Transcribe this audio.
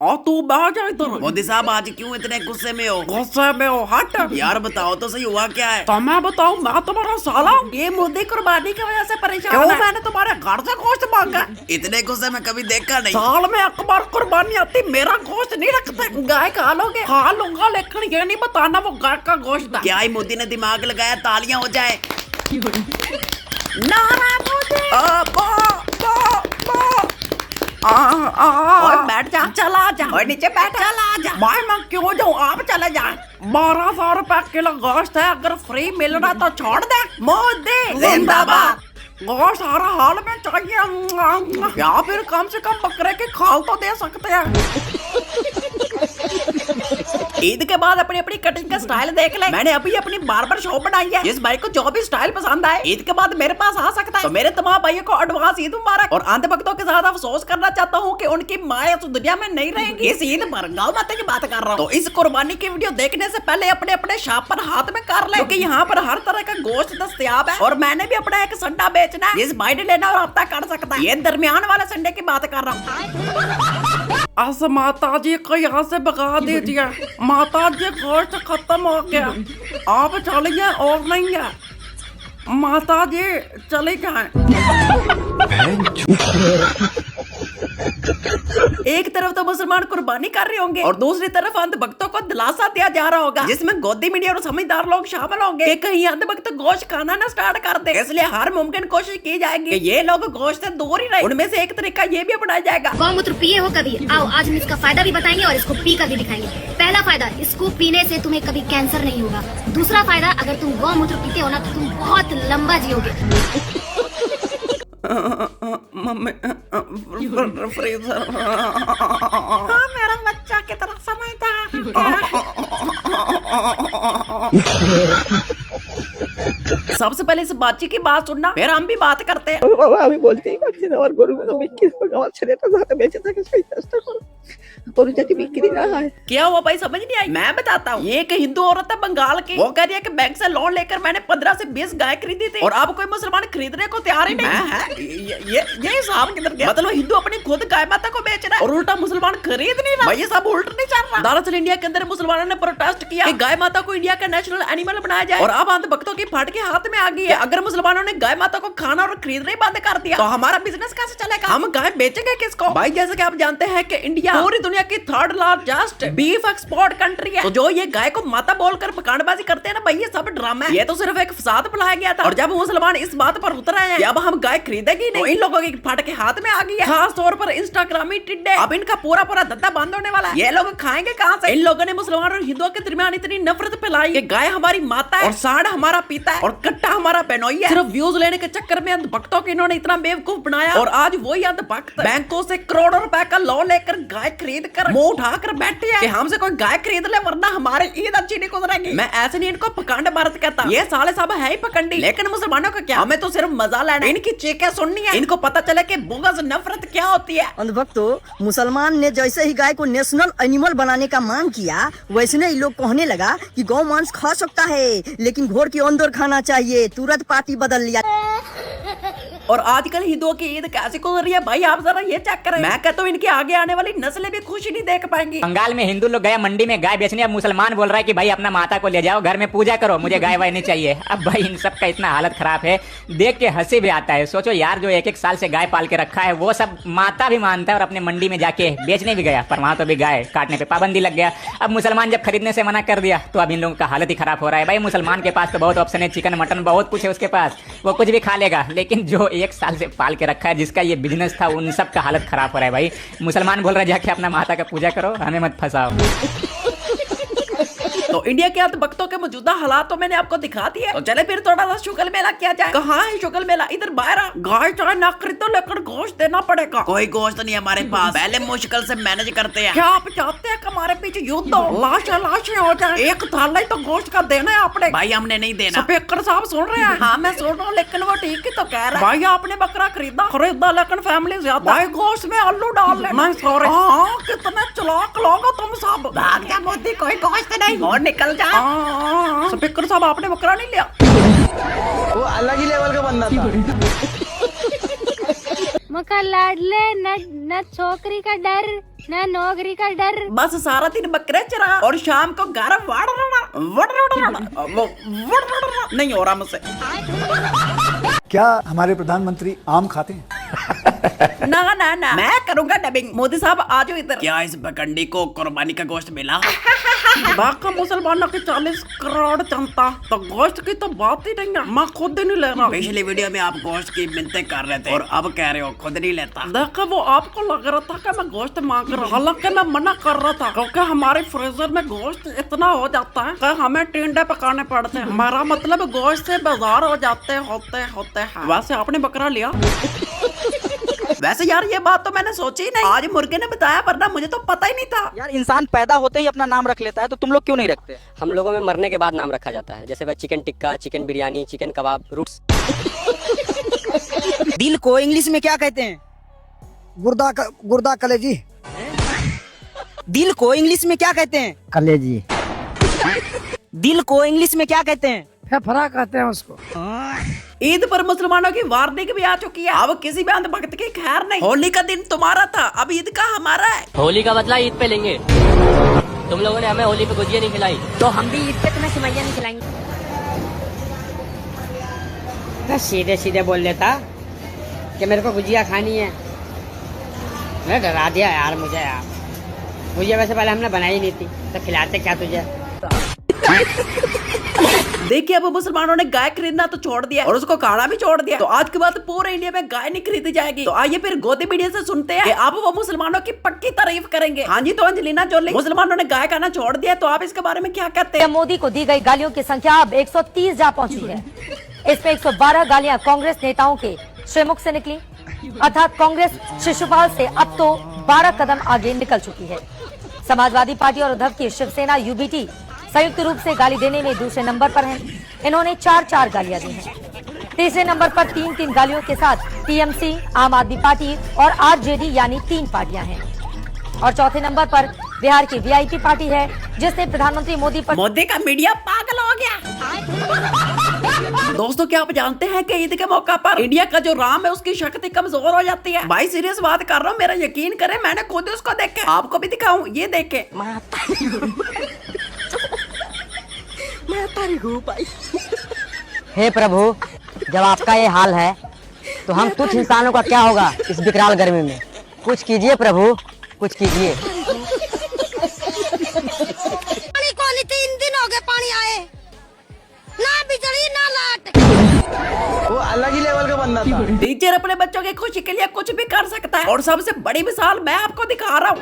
और तू बाहर जा इधर। मोदी साहब आज क्यों इतने गुस्से में हो? गुस्से में हो? हट यार बताओ तो सही हुआ क्या है? तो मैं बताऊं, मैं तुम्हारा साला हूं। ये मोदी कुर्बानी की वजह से परेशान है। मैंने तुम्हारे घर से गोश्त मांगा। इतने गुस्से में कभी देखा नहीं। साल में एक बार कुर्बानी आती, मेरा गोश्त नहीं रखते। गाय खा लोगे? खा लूंगा, लेकिन ये नहीं बताना वो गाय का गोश्त है। क्या ही मोदी ने दिमाग लगाया, तालियां हो जाए। नारा मोदी। और बैठ जा, चला जा। और नीचे बैठ, चला जा। भाई मैं क्यों जाऊँ, आप चले जाए। 1200 रुपए किलो गोश्त है, अगर फ्री मिल रहा तो छोड़ दे। मोदी जिंदाबाद। गोश्त हर हाल में चाहिए, या फिर कम से कम बकरे की खाल तो दे सकते हैं। ईद के बाद अपनी अपनी कटिंग का स्टाइल देख ले। मैंने अभी अपनी बार्बर शॉप बनाई है। जिस भाई को जो भी स्टाइल पसंद आए ईद के बाद मेरे पास आ सकता है। तो मेरे तमाम भाइयों को एडवांस ईद मुबारक। और अंधभक्तों के साथ अफसोस करना चाहता हूँ कि उनकी माँ इस दुनिया में नहीं रहेंगी। इस ईद पर गौ माता की बात कर रहा हूँ। तो इस कुर्बानी की वीडियो देखने से पहले अपने अपने शॉप पर हाथ में कर ले, क्योंकि यहाँ पर हर तरह का गोश्त दस्तयाब है। और मैंने भी अपना एक संडा बेचना है, जिस भाई ने लेना और हफ्ता कर सकता है। ये दरमियान वाले संडे की बात कर रहा हूँ। अस माता जी को यहाँ से भगा दीजिए। माता जी गोश्त खत्म हो गया, आप चलिए और नहीं है। माता जी चले जाएं। एक तरफ तो मुसलमान कुर्बानी कर रहे होंगे और दूसरी तरफ अंधभक्तों को दिलासा दिया जा रहा होगा, जिसमें गोदी मीडिया और समझदार लोग शामिल होंगे कि कहीं अंधभक्त गोश्त खाना ना स्टार्ट कर दे। इसलिए हर मुमकिन कोशिश की जाएगी कि ये लोग गोश्त से दूर ही रहे। उनमें से एक तरीका ये भी अपनाया जाएगा। गौमूत्र पिए हो कभी? आओ आज हम इसका फायदा भी बताएंगे और इसको पी कर भी दिखाएंगे। पहला फायदा, इसको पीने से तुम्हें कभी कैंसर नहीं होगा। दूसरा फायदा, अगर तुम गौमूत्र पीते हो ना तो तुम बहुत लंबा जियोगे। फ्रीजर। हाँ, मेरा बच्चा की तरह समझता। सबसे पहले इस बातचीत की बात सुनना, फिर हम भी बात करते हैं। আমি বলতেই পারছি না আমার গরুগুলো বিক্রি হোক, আমার ছেলেটা যাতে বেঁচে থাকে সেই চেষ্টা করো, গরু যাতে বিক্রি না হয়। क्या हुआ भाई, समझ नहीं आई? मैं बताता हूँ। ये एक हिंदू औरत है बंगाल की। वो कह रही है कि बैंक से लोन लेकर मैंने 15 से 20 गाय खरीदी थी और अब कोई मुसलमान खरीदने को तैयार ही नहीं है। ये हिसाब किधर गया? मतलब हिंदू अपनी खुद गाय माता को बेच रहा है और उल्टा मुसलमान खरीद नहीं रहा। भाई ये सब उल्टा नहीं चल रहा। दरअसल इंडिया के अंदर मुसलमानों ने प्रोटेस्ट किया कि गाय माता को इंडिया का नेशनल एनिमल बनाया जाए। और अब अंधभक्तों की फाट के हाथ में आ गई है। अगर मुसलमानों ने गाय माता को खाना और खरीदना ही बंद कर दिया तो हमारा बिजनेस कैसे चलेगा? हम गाय बेचेंगे किसको? भाई जैसे कि आप जानते हैं कि इंडिया पूरी दुनिया की 3rd largest beef export country है। तो जो ये गाय को माता बोलकर पकांडबाजी करते हैं ना भाई, ये सब ड्रामा है। ये तो सिर्फ एक फसाद फैलाया गया था। और जब मुसलमान इस बात पर उतर आए हैं कि अब हम गाय खरीदेंगे नहीं, तो इन लोगों की फाट के हाथ में आ गई है। खास तौर पर इंस्टाग्रामी टिड्डे। अब इनका पूरा पूरा धंधा बंद होने वाला है। ये लोग खाएंगे कहाँ से? इन लोगों ने मुसलमान और हिंदुओं के दरमियान इतनी नफरत फैलाई कि गाय हमारी माता है और सांड हमारा पिता है और कट्टा हमारा बहनोई है। सिर्फ व्यूज लेने के चक्कर में अंधभक्तों को इन्होंने इतना बेवकूफ बनाया और आज वही अंधभक्त बैंकों से करोड़ों रुपए का लोन लेकर गाय खरीद कर मुंह उठाकर बैठे हैं कि हमसे कोई गाय खरीद ले वरना हमारी ईद अच्छी नहीं गुजरेगी। मैं ऐसे नहीं इनको पखंड भारत कहता, ये साले साहब है ही पखंडी। लेकिन मुसलमानों का क्या, हमें तो सिर्फ मजा लेना है, इनकी चीखें सुननी है, इनको पता चले कि बुग़्ज़ नफरत क्या होती है। अंधभक्तों, मुसलमान ने जैसे ही गाय को नेशनल एनिमल बनाने का मांग किया, वैसे ही लोग कहने लगा कि गौ मांस खा सकता है लेकिन घोड़ के अंदर खाना चाहिए। तुरंत पार्टी बदल लिया। और आजकल हिंदुओं की ईद कैसे गुजर रही है भाई, आप जरा ये चेक करें। मैं कहता हूँ इनकी आगे आने वाली नस्लें भी खुशी नहीं देख पाएंगी। बंगाल में हिंदू लोग गया मंडी में गाय बेचने, अब मुसलमान बोल रहा है कि भाई अपना माता को ले जाओ घर में पूजा करो, मुझे गाय वाय नहीं चाहिए। अब भाई इन सब का इतना हालत खराब है, देख के हंसी भी आता है। सोचो यार, जो 1-1 साल से गाय पाल के रखा है वो सब माता भी मानता है और अपने मंडी में जाके बेचने भी गया, पर वहां तो भी गाय काटने पे पाबंदी लग गया। अब मुसलमान जब खरीदने से मना कर दिया तो अब इन लोगों का हालत ही खराब हो रहा है। भाई मुसलमान के पास तो बहुत ऑप्शन है, चिकन मटन बहुत कुछ है उसके पास, वो कुछ भी खा लेगा। लेकिन जो 1 साल से पाल के रखा है, जिसका ये बिजनेस था, उन सब का हालत खराब हो रहा है। भाई मुसलमान बोल रहा है जाके अपना माता का पूजा करो, हमें मत फंसाओ। तो इंडिया के अंधभक्तों के मौजूदा हालात तो मैंने आपको दिखा दिए, तो चले फिर थोड़ा सा शुगल मेला किया जाए। कहाँ है शुगल मेला? इधर बाहर। गाय चाहे ना खरीदो लेकर गोश्त देना पड़ेगा। कोई गोश्त नहीं हमारे पास, पहले मुश्किल से मैनेज करते हैं। क्या आप चाहते हैं कि हमारे पीछे युद्ध हो, लाशें हो जाए? एक थाला ही तो गोश्त का देना है आपने। भाई हमने नहीं देना। स्पीकर साहब सुन रहे हैं? हाँ मैं सुन रहा हूँ, लेकिन वो ठीक ही तो कह रहा है। भाई आपने बकरा खरीदा लेकिन फैमिली ज्यादा। भाई गोश्त में आलू डाल लेना। सॉरी। हाँ कितने चालाक लोग हो तुम सब। भाग जा मोदी, कोई गोश्त नहीं और निकल जा। स्पीकर साहब आपने बकरा नहीं लिया? वो अलग ही लेवल का बंदा था। मका लाडले न छोकरी का डर ना नौकरी का डर। बस सारा दिन बकरे चरा और शाम को घर नहीं हो रहा मुझसे। क्या हमारे प्रधानमंत्री आम खाते हैं? ना ना ना, मैं करूंगा डबिंग। मोदी साहब आ जाओ इधर। क्या इस बकंडी को कुर्बानी का गोश्त मिला? बाकी मुसलमानों की 40 करोड़ जनता, तो गोश्त की तो बात ही नहीं है। मैं खुद ही नहीं ले रहा। पिछली वीडियो में आप गोश्त की मिन्नतें कर रहे थे और अब कह रहे हो खुद नहीं लेता। देखा, वो आपको लग रहा था कि मैं गोश्त मांग रहा, हालांकि मैं मना कर रहा था क्योंकि हमारे फ्रीजर में गोश्त इतना हो जाता है कि हमें टिंडे पकाने पड़ते हैं। हमारा मतलब गोश्त से बाजार हो जाते होते हैं। वैसे आपने बकरा लिया? वैसे यार ये बात तो मैंने सोची ही नहीं, आज मुर्गे ने बताया, वरना मुझे तो पता ही नहीं था। यार इंसान पैदा होते ही अपना नाम रख लेता है, तो तुम लोग क्यों नहीं रखते? हम लोगों में मरने के बाद नाम रखा जाता है, जैसे भाई chicken tikka, chicken biryani, chicken kebab, roots. दिल को इंग्लिश में क्या कहते हैं? गुर्दा कलेजी। दिल को इंग्लिश में क्या कहते हैं? कलेजी। दिल को इंग्लिश में क्या कहते हैं? फेफड़ा कहते हैं उसको। ईद पर मुसलमानों की वार्निंग भी आ चुकी है। अब किसी भी अंधभक्त की खैर नहीं। होली का दिन तुम्हारा था, अब ईद का हमारा है। होली का बदला ईद पे लेंगे। तुम लोगों ने हमें होली पे गुजिया नहीं खिलाई, तो हम भी ईद पे तुम्हें सिमैया नहीं खिलाएंगे। मैं सीधे सीधे बोल देता कि मेरे को गुजिया खानी है। मैं डरा दिया यार मुझे यार। गुजिया वैसे पहले हमने बनाई नहीं थी, तो खिलाते क्या तुझे? देखिए, अब मुसलमानों ने गाय खरीदना तो छोड़ दिया और उसको खाना भी छोड़ दिया, तो आज के बाद पूरे इंडिया में गाय नहीं खरीदी जाएगी। तो आइए फिर गोदी मीडिया से सुनते हैं कि अब वो मुसलमानों की पक्की तारीफ करेंगे। हाँ जी, तो अंजलिना जोली, मुसलमानों ने गाय खाना छोड़ दिया, तो आप इसके बारे में क्या कहते हैं? मोदी को दी गई गालियों की संख्या अब 130 जा पहुंची है। इसमें 112 गालियां कांग्रेस नेताओं के श्रीमुख से निकली, अर्थात कांग्रेस शिशुपाल से अब तो 12 कदम आगे निकल चुकी है। समाजवादी पार्टी और उद्धव की शिवसेना यूबीटी संयुक्त रूप से गाली देने में दूसरे नंबर पर हैं। इन्होंने 4 गालियां दी हैं। तीसरे नंबर पर 3 गालियों के साथ टीएमसी, आम आदमी पार्टी और आरजेडी यानी 3 पार्टियां हैं। और चौथे नंबर पर बिहार की वीआईपी पार्टी है, जिसने प्रधानमंत्री मोदी पर मोदी का मीडिया पागल हो गया। दोस्तों, क्या आप जानते हैं कि ईद के मौका पर इंडिया का जो राम है उसकी शक्ति कमजोर हो जाती है। भाई सीरियस बात कर रहा हूँ, मेरा यकीन करें, मैंने खुद उसको देखे, आपको भी दिखाऊं, ये देखे। हे प्रभु, जब आपका ये हाल है तो हम तुच्छ इंसानों का क्या होगा इस विकराल गर्मी में? कुछ कीजिए प्रभु, कुछ कीजिए। पानी को 3 दिन हो गए पानी आए, ना बिजली ना लाइट। वो अलग ही लेवल का बंदा था। टीचर अपने बच्चों की खुशी के लिए कुछ भी कर सकता है, और सबसे बड़ी मिसाल मैं आपको दिखा रहा हूँ।